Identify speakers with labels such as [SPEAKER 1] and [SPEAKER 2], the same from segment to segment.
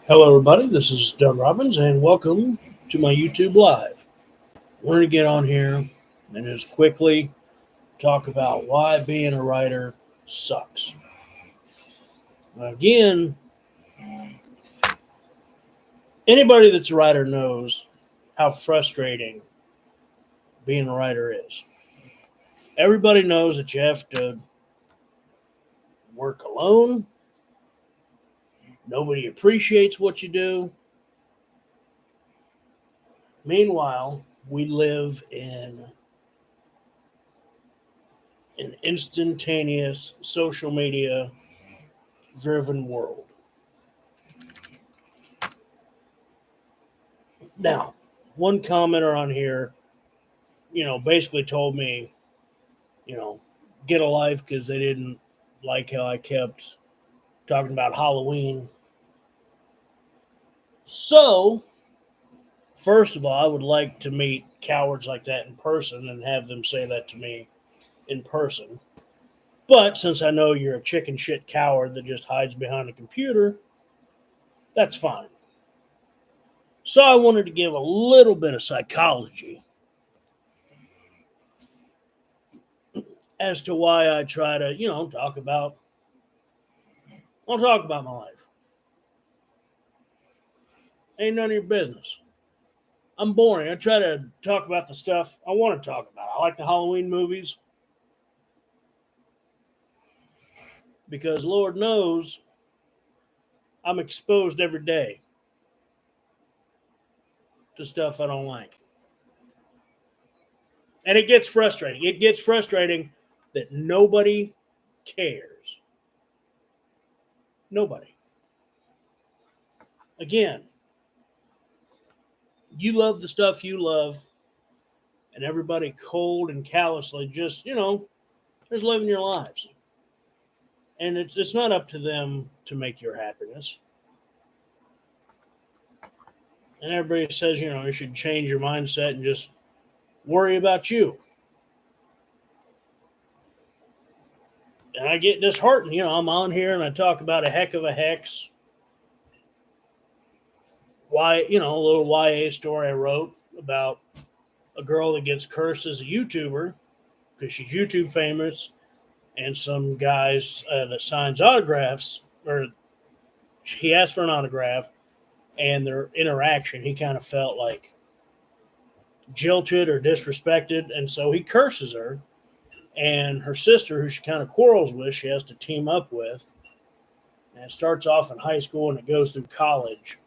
[SPEAKER 1] Hello, everybody. This is Doug Robbins, and welcome to my YouTube Live. We're going to get on here and just quickly talk about why being a writer sucks. Again, anybody that's a writer knows how frustrating being a writer is. Everybody knows that you have to work alone, nobody appreciates what you do. Meanwhile, we live in an instantaneous social media driven world. Now, one commenter on here, basically told me, you know, get a life because they didn't like how I kept talking about Halloween. So, first of all, I would like to meet cowards like that in person and have them say that to me in person. But since I know you're a chicken shit coward that just hides behind a computer, that's fine. So I wanted to give a little bit of psychology as to why I try to, I'll talk about my life. Ain't none of your business. I'm boring. I try to talk about the stuff I want to talk about. I like the Halloween movies because Lord knows I'm exposed every day to stuff I don't like. And it gets frustrating. It gets frustrating that nobody cares. Nobody. Again, you love the stuff you love, and everybody cold and callously just, just living your lives. And it's not up to them to make your happiness. And everybody says, you should change your mindset and just worry about you. And I get disheartened. I'm on here and I talk about a heck of a hex. A little YA story I wrote about a girl that gets cursed as a YouTuber because she's YouTube famous, and some guys that signs autographs, or he asked for an autograph, and their interaction, he kind of felt like jilted or disrespected, and so he curses her. And her sister, who she kind of quarrels with, she has to team up with. And it starts off in high school and it goes through college.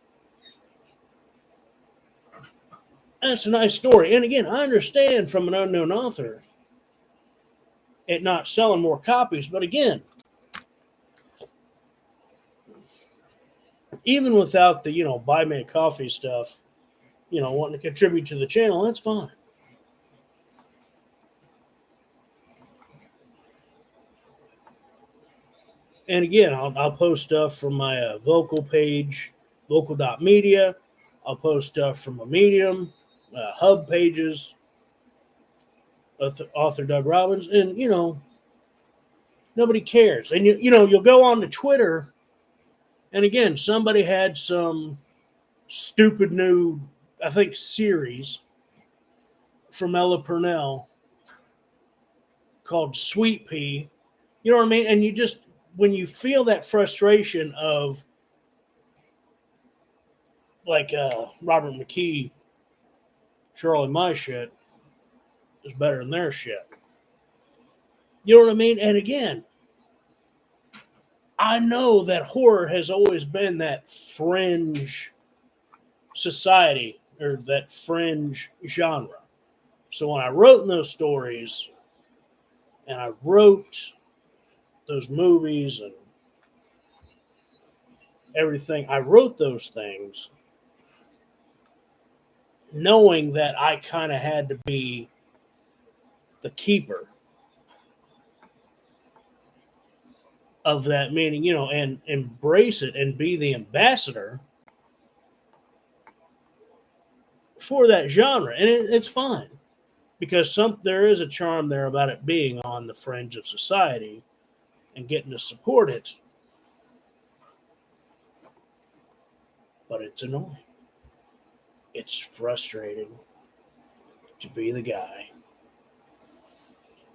[SPEAKER 1] And it's a nice story. And again, I understand from an unknown author it not selling more copies. But again, even without the, buy me a coffee stuff, wanting to contribute to the channel, that's fine. And again, I'll post stuff from my vocal page, vocal.media. I'll post stuff from a Medium, hub pages, author Doug Robbins, and nobody cares. And you'll go on to Twitter, and again, somebody had some stupid new, I think, series from Ella Purnell called Sweet Pea. You know what I mean? And you just, when you feel that frustration of like Robert McKee, Charlie, my shit is better than their shit. You know what I mean? And again, I know that horror has always been that fringe society or that fringe genre. So when I wrote in those stories and I wrote those movies and everything, I wrote those things knowing that I kind of had to be the keeper of that meaning, and embrace it and be the ambassador for that genre. And it's fine because there is a charm there about it being on the fringe of society and getting to support it. but it's annoying. It's frustrating to be the guy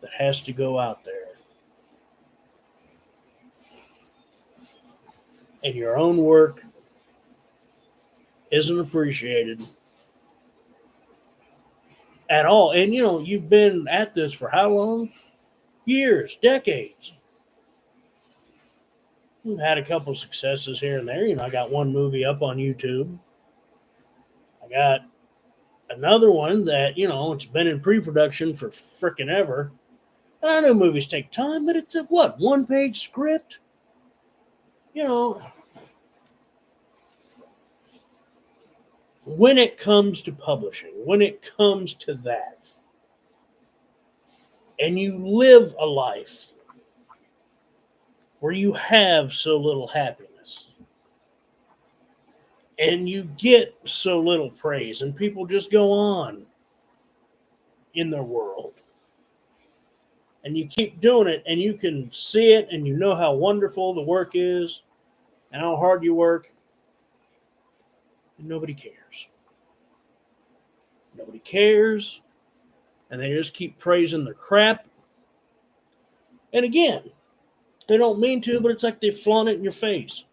[SPEAKER 1] that has to go out there and your own work isn't appreciated at all. And you've been at this for how long? Years, decades. We've had a couple successes here and there. I got one movie up on YouTube. I got another one that, it's been in pre production for frickin' ever. And I know movies take time, but it's a what, 1-page script? You know, when it comes to publishing, when it comes to that, and you live a life where you have so little happiness and you get so little praise, and people just go on in their world, and you keep doing it, and you can see it, and you know how wonderful the work is and how hard you work, and nobody cares. Nobody cares, and they just keep praising the crap. And again, they don't mean to, but it's like they flaunt it in your face.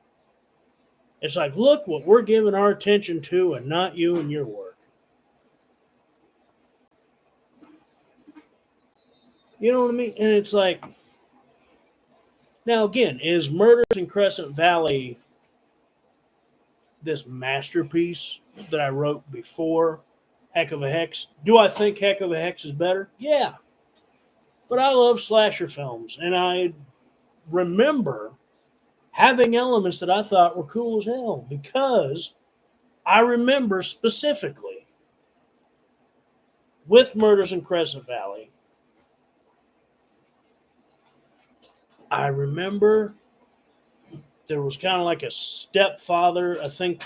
[SPEAKER 1] It's like, look what we're giving our attention to, and not you and your work. You know what I mean? And it's like, now again, is Murders in Crescent Valley this masterpiece that I wrote before Heck of a Hex? Do I think Heck of a Hex is better? Yeah. But I love slasher films, and I remember having elements that I thought were cool as hell, because I remember specifically with Murders in Crescent Valley, I remember there was kind of like a stepfather, I think,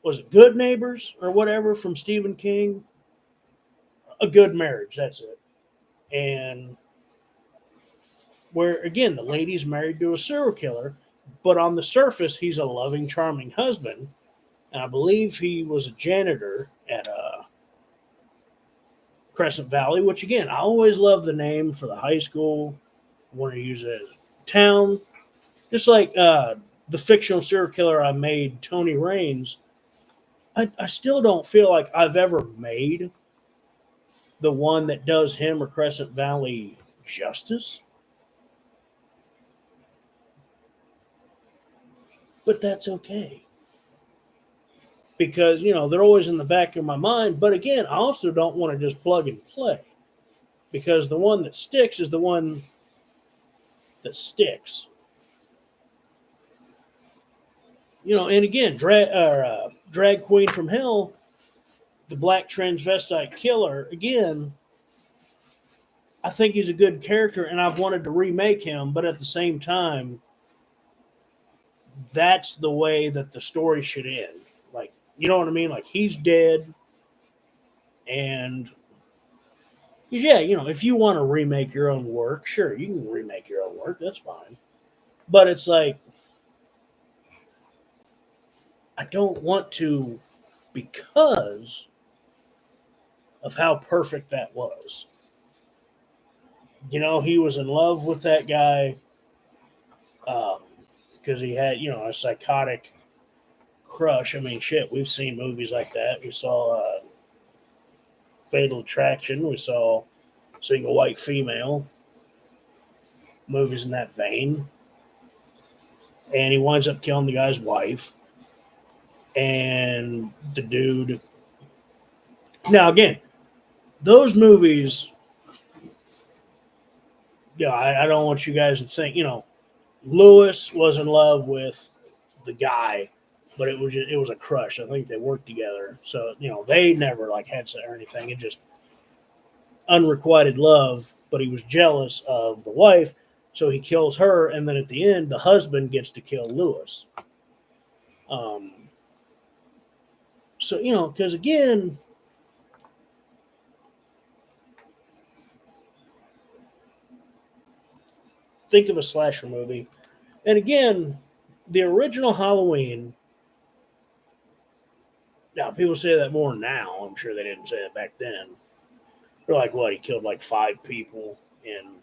[SPEAKER 1] was it Good Neighbors or whatever from Stephen King? A Good Marriage, that's it. And where, again, the lady's married to a serial killer, but on the surface, he's a loving, charming husband. And I believe he was a janitor at Crescent Valley, which, again, I always love the name for the high school. I want to use it as town. Just like the fictional serial killer I made, Tony Raines, I still don't feel like I've ever made the one that does him or Crescent Valley justice. But that's okay. Because, they're always in the back of my mind. But again, I also don't want to just plug and play. Because the one that sticks is the one that sticks. And again, Drag Queen from Hell, the black transvestite killer, again, I think he's a good character, and I've wanted to remake him, but at the same time, that's the way that the story should end. Like, you know what I mean? Like, he's dead, and yeah, if you want to remake your own work, sure, you can remake your own work. That's fine. But it's like, I don't want to, because of how perfect that was. He was in love with that guy because he had, a psychotic crush. I mean, shit, we've seen movies like that. We saw Fatal Attraction. We saw Single White Female. Movies in that vein. And he winds up killing the guy's wife. And the dude. Now, again, those movies, I don't want you guys to think, Lewis was in love with the guy, but it was a crush. I think they worked together. So, they never like had sex or anything. It just unrequited love, but he was jealous of the wife, so he kills her, and then at the end, the husband gets to kill Lewis. So, because again, think of a slasher movie. And again, the original Halloween Now, people say that more now. I'm sure they didn't say it back then. They're like, what? He killed like 5 people in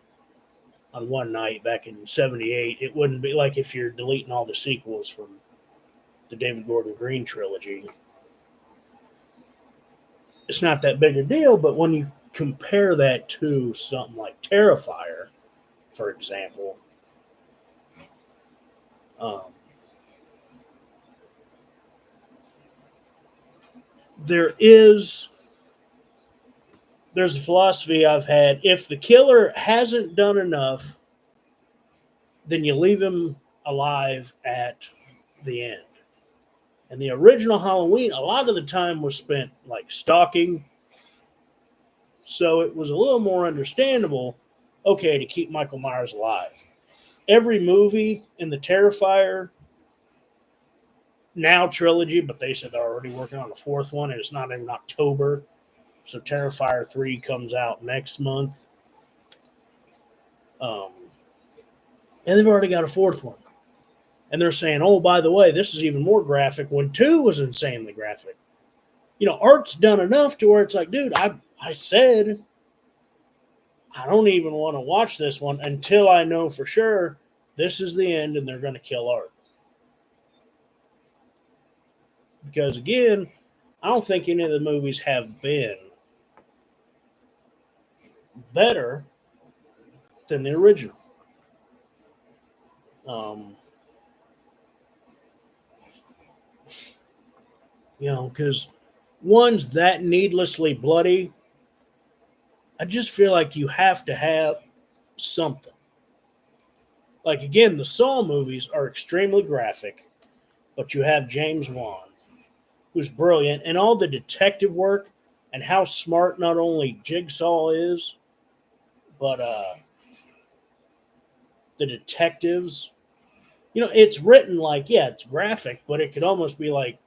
[SPEAKER 1] on one night back in '78. It wouldn't be like if you're deleting all the sequels from the David Gordon Green trilogy. It's not that big a deal, but when you compare that to something like Terrifier, for example, um, there is there's a philosophy I've had. If the killer hasn't done enough, then you leave him alive at the end. And the original Halloween, a lot of the time was spent like stalking, so it was a little more understandable. Okay, to keep Michael Myers alive. Every movie in the Terrifier now trilogy, but they said they're already working on the fourth one, and it's not in October. So Terrifier 3 comes out next month. Um, and they've already got a fourth one. And they're saying, oh, by the way, this is even more graphic when 2 was insanely graphic. You know, art's done enough to where it's like, dude, I said I don't even want to watch this one until I know for sure this is the end and they're going to kill art. Because again, I don't think any of the movies have been better than the original. Um, because one's that needlessly bloody, I just feel like you have to have something. Like, again, the Saw movies are extremely graphic, but you have James Wan, who's brilliant, and all the detective work and how smart not only Jigsaw is, but the detectives. It's written like, yeah, it's graphic, but it could almost be like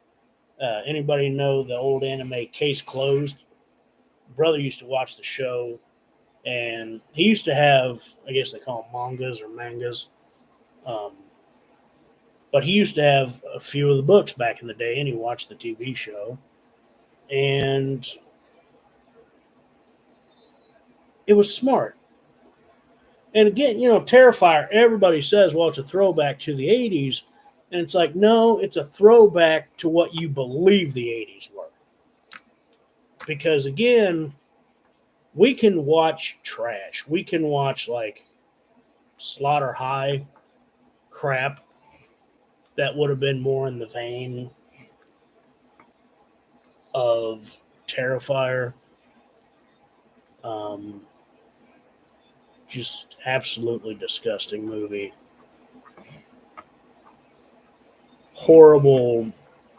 [SPEAKER 1] anybody know the old anime Case Closed? Brother used to watch the show, and he used to have, I guess they call them mangas or mangas. Um, but he used to have a few of the books back in the day, and he watched the TV show. And it was smart. And again, Terrifier, everybody says, well, it's a throwback to the 80s. And it's like, no, it's a throwback to what you believe the 80s were. Because again, we can watch trash. We can watch like Slaughter High crap that would have been more in the vein of Terrifier. Um, just absolutely disgusting movie. Horrible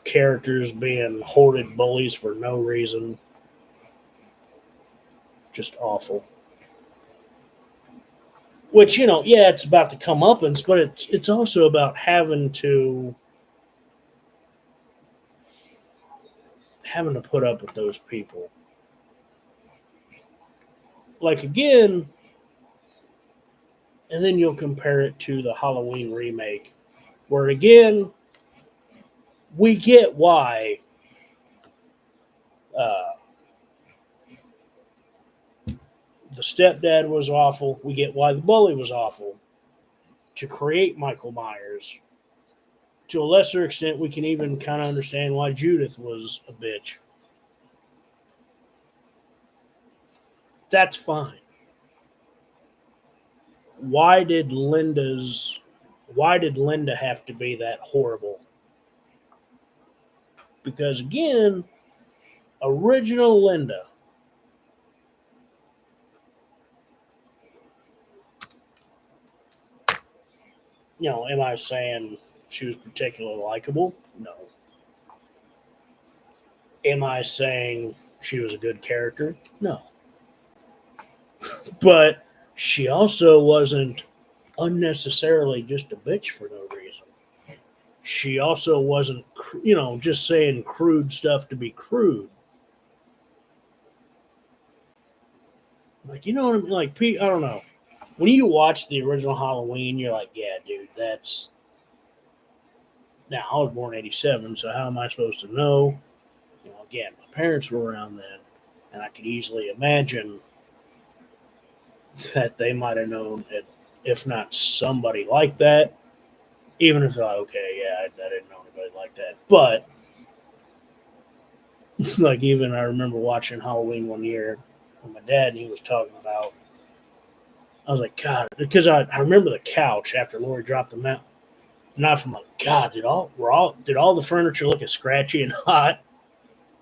[SPEAKER 1] characters being horrid bullies for no reason. Just awful. Which, yeah, it's about the comeuppance, but it's also about having to put up with those people. Like, again, and then you'll compare it to the Halloween remake, where again, we get why uh, the stepdad was awful. We get why the bully was awful to create Michael Myers. To a lesser extent, we can even kind of understand why Judith was a bitch. That's fine. Why did Linda have to be that horrible? Because again, original Linda, am I saying she was particularly likable? No. Am I saying she was a good character? No. But she also wasn't unnecessarily just a bitch for no reason. She also wasn't, just saying crude stuff to be crude. Like, you know what I mean? Like, I don't know. When you watch the original Halloween, you're like, yeah, dude, that's. Now, I was born '87, so how am I supposed to know? again, my parents were around then, and I could easily imagine that they might have known it, if not somebody like that. Even if they're like, okay, yeah, I didn't know anybody like that. But like, even I remember watching Halloween one year with my dad, and he was talking about. I was like, God, because I remember the couch after Lori dropped the knife. I'm like, God, did all the furniture look as scratchy and hot?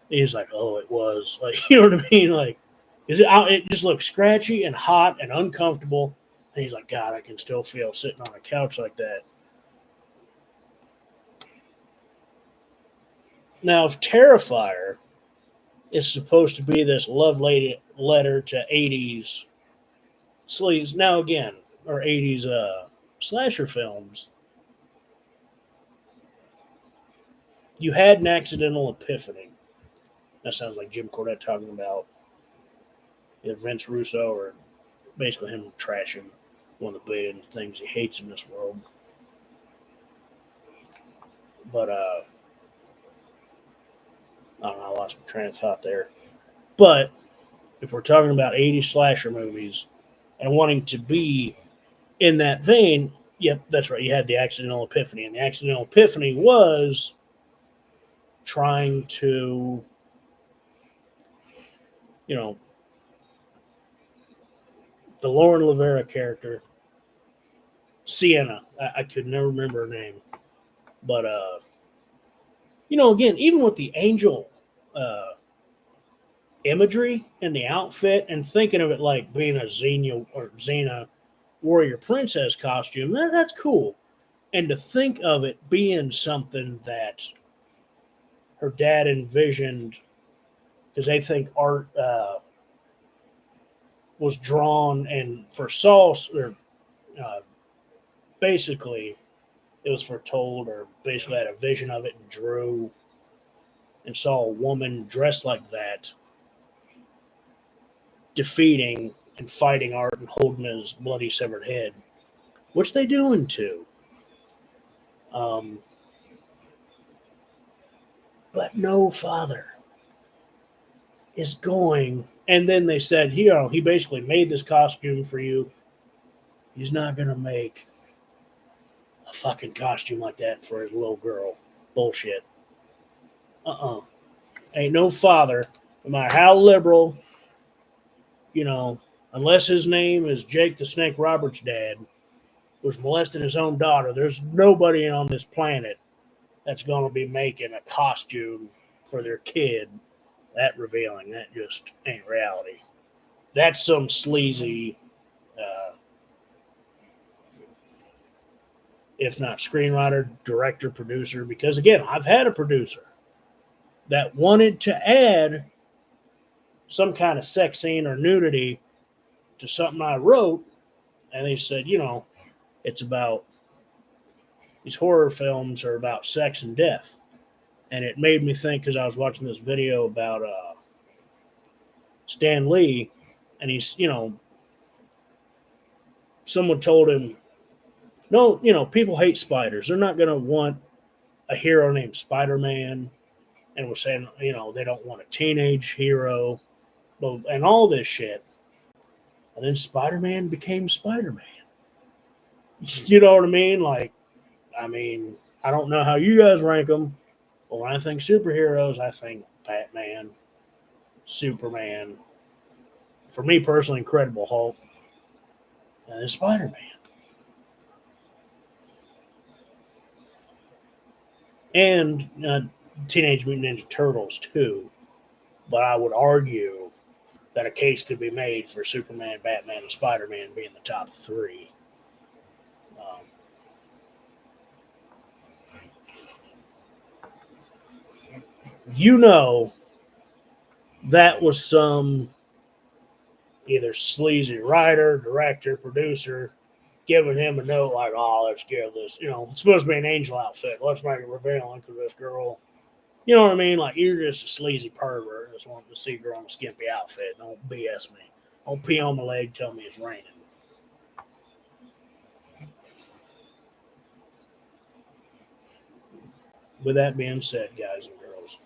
[SPEAKER 1] And he's like, oh, it was like, you know what I mean, like, it just looked scratchy and hot and uncomfortable. And he's like, God, I can still feel sitting on a couch like that. Now, if Terrifier is supposed to be this love lady letter to 80s sleaze, now again, or 80s slasher films, you had an accidental epiphany. That sounds like Jim Cornette talking about Vince Russo, or basically him trashing one of the billion things he hates in this world. But I don't know, I lost my train of thought there. But if we're talking about 80s slasher movies and wanting to be in that vein, yep, that's right. You had the accidental epiphany, and the accidental epiphany was trying to, you know, the Lauren Rivera character, Sienna. I could never remember her name, but again, even with the angel uh, imagery and the outfit, and thinking of it like being a Xena warrior princess costume, that's cool. And to think of it being something that her dad envisioned, because they think art was drawn, and for Saul, or uh, basically it was foretold, or basically had a vision of it and drew and saw a woman dressed like that defeating and fighting Art and holding his bloody severed head, which they do in two. Um, but no father is going. And then they said, he basically made this costume for you. He's not going to make a fucking costume like that for his little girl. Bullshit. Ain't no father, no matter how liberal, you know, unless his name is Jake the Snake Roberts' dad, was molesting his own daughter. There's nobody on this planet that's going to be making a costume for their kid that revealing. That just ain't reality. That's some sleazy, uh, if not screenwriter, director, producer. Because again, I've had a producer that wanted to add some kind of sex scene or nudity to something I wrote, and they said, it's about these horror films are about sex and death. And it made me think, because I was watching this video about Stan Lee, and someone told him, no, people hate spiders. They're not going to want a hero named Spider Man, and was saying, they don't want a teenage hero, and all this shit. And then Spider Man became Spider Man. You know what I mean? Like, I mean, I don't know how you guys rank them, but when I think superheroes, I think Batman, Superman, for me personally, Incredible Hulk, and then Spider Man. And Teenage Mutant Ninja Turtles, too. But I would argue that a case could be made for Superman, Batman, and Spider Man being the top three. Um, you know, that was some either sleazy writer, director, producer giving him a note like, oh, let's give this, it's supposed to be an angel outfit. Let's make it revealing because this girl, you know what I mean? Like, you're just a sleazy pervert just wanting to see a girl in a skimpy outfit. Don't BS me. Don't pee on my leg, tell me it's raining. With that being said, guys and girls,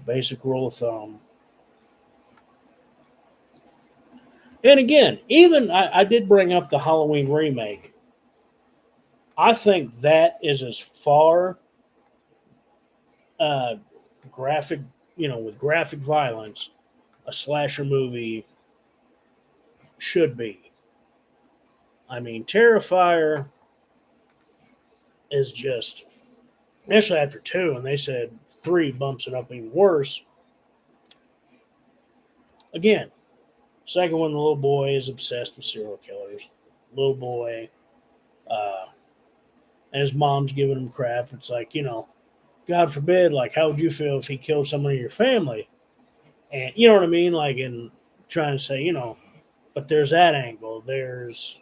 [SPEAKER 1] Basic rule of thumb. And again, even I did bring up the Halloween remake. I think that is as far uh, graphic, with graphic violence, a slasher movie should be. I mean, Terrifier is just, especially after two, and they said three bumps it up even worse. Again, second one, the little boy is obsessed with serial killers. Little boy, uh, and his mom's giving him crap. It's like, God forbid, like, how would you feel if he killed someone in your family? And you know what I mean? Like, in trying to say, but there's that angle. There's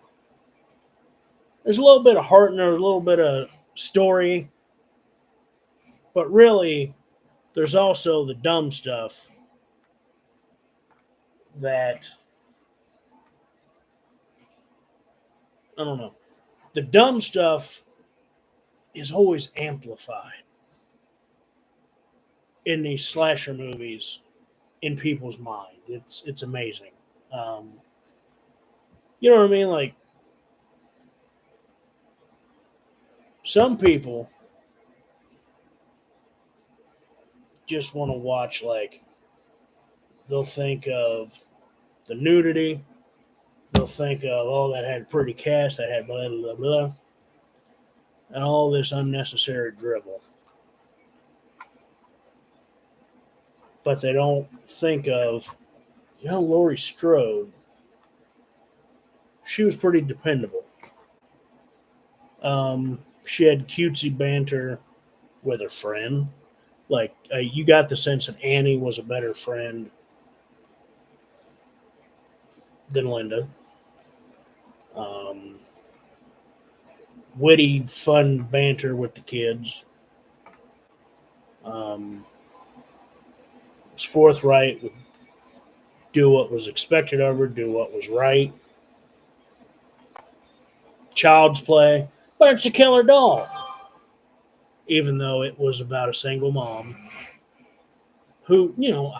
[SPEAKER 1] a little bit of heart and there's a little bit of story, but really, there's also the dumb stuff that, I don't know. The dumb stuff is always amplified in these slasher movies in people's mind. It's amazing. Um, you know what I mean? Like, some people just want to watch, like, they'll think of the nudity. They'll think of, oh, that had a pretty cast, that had blah, blah, blah, and all this unnecessary dribble. But they don't think of, Laurie Strode, she was pretty dependable. She had cutesy banter with her friend. Like, you got the sense that Annie was a better friend than Linda. Um, Witty, fun banter with the kids. Um, was forthright, would do what was expected of her, do what was right. Child's play, but it's a killer doll. Even though it was about a single mom who,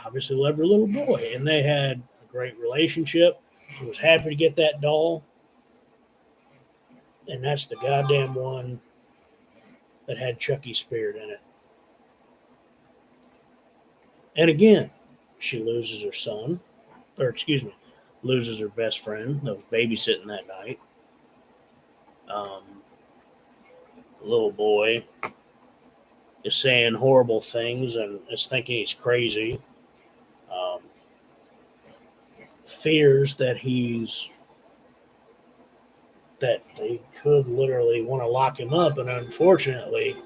[SPEAKER 1] obviously loved her little boy, and they had a great relationship. He was happy to get that doll, and that's the goddamn one that had Chucky Spirit in it. And again, she loses her son, or excuse me, loses her best friend that was babysitting that night. Um, the little boy is saying horrible things and is thinking he's crazy. Um, Fears that they could literally want to lock him up, and unfortunately,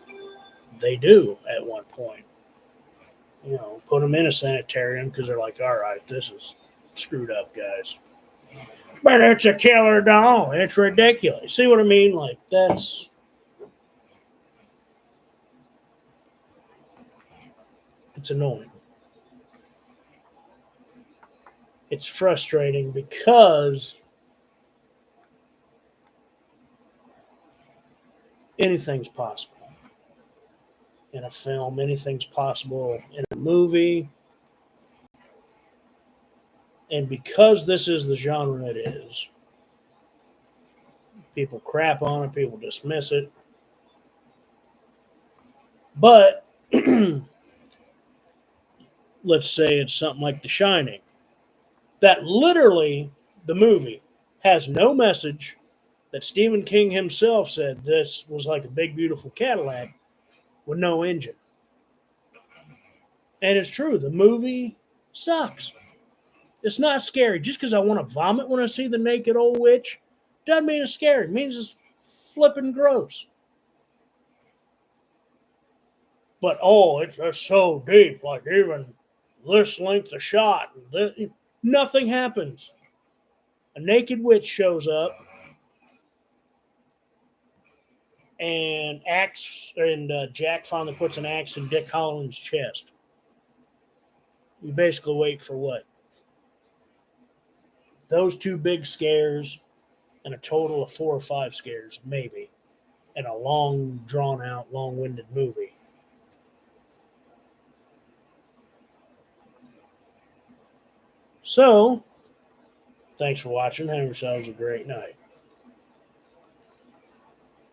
[SPEAKER 1] they do at one point. Put him in a sanitarium because they're like, all right, this is screwed up, guys. But it's a killer doll. It's ridiculous. See what I mean? Like, it's annoying. It's frustrating because anything's possible in a film, anything's possible in a movie. And because this is the genre it is, people crap on it, people dismiss it. But let's say it's something like The Shining, that literally, the movie, has no message, that Stephen King himself said this was like a big, beautiful Cadillac with no engine. And it's true, the movie sucks. It's not scary. Just because I want to vomit when I see the naked old witch doesn't mean it's scary. It means it's flipping gross. But it's so deep. Like, even this length of shot, nothing happens. A naked witch shows up and Jack finally puts an axe in Dick Holland's chest. You basically wait for what? Those two big scares and a total of 4 or 5 scares, maybe, in a long, drawn out, long winded movie. So, thanks for watching. Have yourselves a great night.